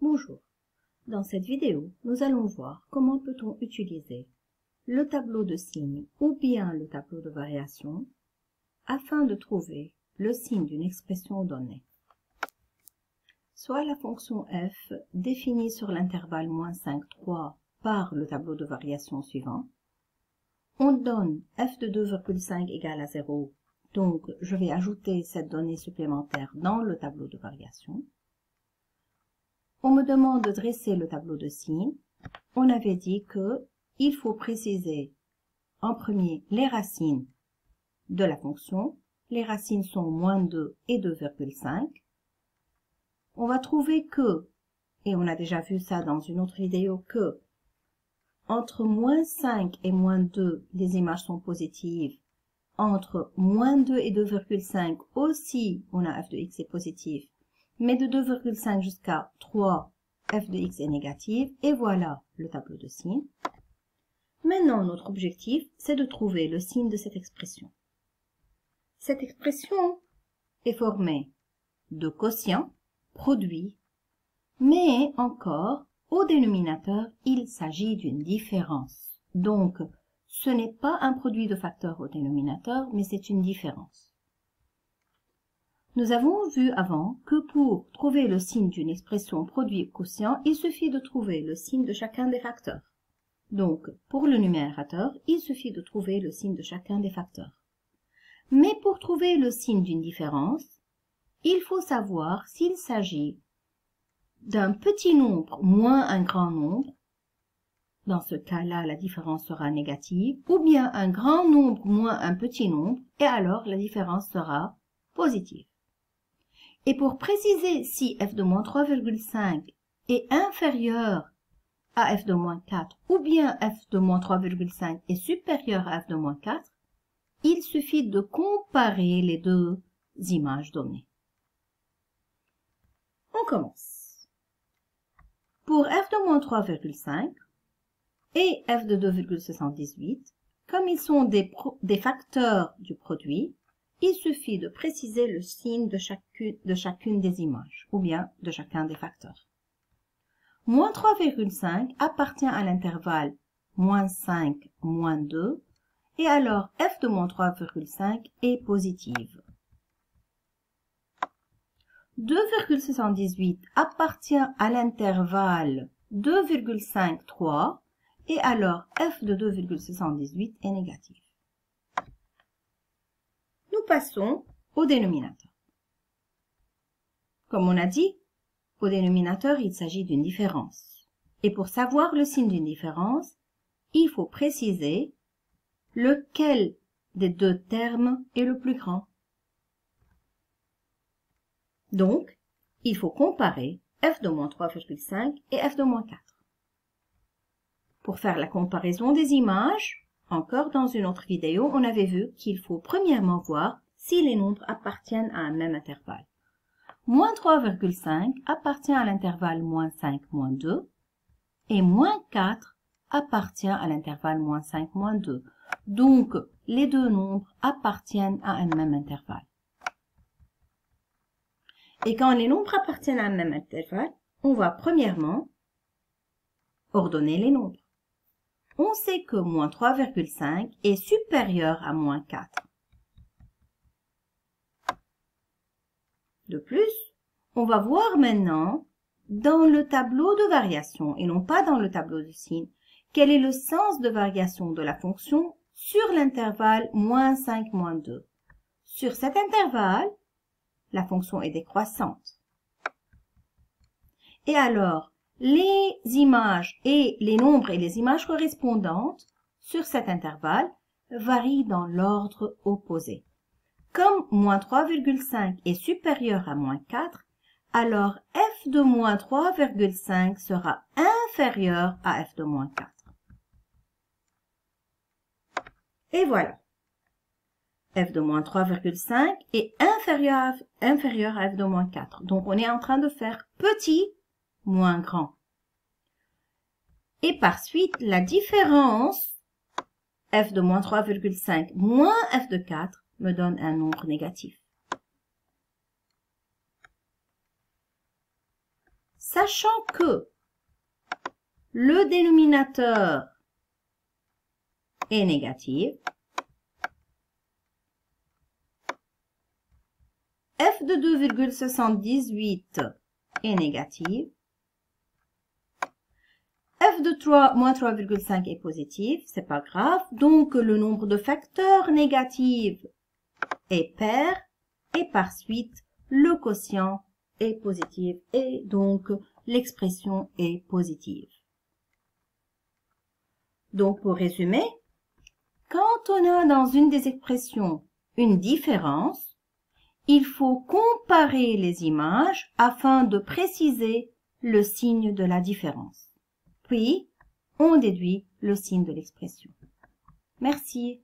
Bonjour, dans cette vidéo, nous allons voir comment peut-on utiliser le tableau de signes ou bien le tableau de variation afin de trouver le signe d'une expression donnée. Soit la fonction f définie sur l'intervalle -5, 3 par le tableau de variation suivant. On donne f de 2,5 égale à 0, donc je vais ajouter cette donnée supplémentaire dans le tableau de variation. On me demande de dresser le tableau de signes. On avait dit que il faut préciser en premier les racines de la fonction. Les racines sont -2 et 2,5. On va trouver que, et on a déjà vu ça dans une autre vidéo, que entre -5 et -2, les images sont positives. Entre -2 et 2,5 aussi, on a f de x est positif. Mais de 2,5 jusqu'à 3, f de x est négative. Et voilà le tableau de signes. Maintenant, notre objectif, c'est de trouver le signe de cette expression. Cette expression est formée de quotient, produit, mais encore, au dénominateur, il s'agit d'une différence. Donc, ce n'est pas un produit de facteurs au dénominateur, mais c'est une différence. Nous avons vu avant que pour trouver le signe d'une expression produit quotient, il suffit de trouver le signe de chacun des facteurs. Donc, pour le numérateur, il suffit de trouver le signe de chacun des facteurs. Mais pour trouver le signe d'une différence, il faut savoir s'il s'agit d'un petit nombre moins un grand nombre. Dans ce cas-là, la différence sera négative, ou bien un grand nombre moins un petit nombre, et alors la différence sera positive. Et pour préciser si f de -3,5 est inférieur à f de -4 ou bien f de -3,5 est supérieur à f de -4, il suffit de comparer les deux images données. On commence. Pour f de -3,5 et f de 2,78, comme ils sont des facteurs du produit, il suffit de préciser le signe de chacune des images, ou bien de chacun des facteurs. -3,5 appartient à l'intervalle -5, -2, et alors f de -3,5 est positive. 2,78 appartient à l'intervalle 2,5, 3, et alors f de 2,78 est négatif. Nous passons au dénominateur. Comme on a dit, au dénominateur, il s'agit d'une différence. Et pour savoir le signe d'une différence, il faut préciser lequel des deux termes est le plus grand. Donc, il faut comparer f de -3,5 et f de -4. Pour faire la comparaison des images, encore dans une autre vidéo, on avait vu qu'il faut premièrement voir si les nombres appartiennent à un même intervalle. -3,5 appartient à l'intervalle -5, -2 et -4 appartient à l'intervalle -5, -2. Donc, les deux nombres appartiennent à un même intervalle. Et quand les nombres appartiennent à un même intervalle, on va premièrement ordonner les nombres. On sait que -3,5 est supérieur à -4. De plus, on va voir maintenant dans le tableau de variation et non pas dans le tableau de signes, quel est le sens de variation de la fonction sur l'intervalle -5, -2. Sur cet intervalle, la fonction est décroissante. Et alors, les images et les nombres et les images correspondantes sur cet intervalle varient dans l'ordre opposé. Comme -3,5 est supérieur à -4, alors f de -3,5 sera inférieur à f de -4. Et voilà. F de -3,5 est inférieur à f de -4. Donc, on est en train de faire petit moins grand. Et par suite, la différence f de -3,5 moins f de 4 me donne un nombre négatif. Sachant que le dénominateur est négatif, f de 2,78 est négatif, f de 3 moins 3,5 est positif, c'est pas grave, donc le nombre de facteurs négatifs est pair, et par suite, le quotient est positif, et donc l'expression est positive. Donc, pour résumer, quand on a dans une des expressions une différence, il faut comparer les images afin de préciser le signe de la différence. Puis, on déduit le signe de l'expression. Merci.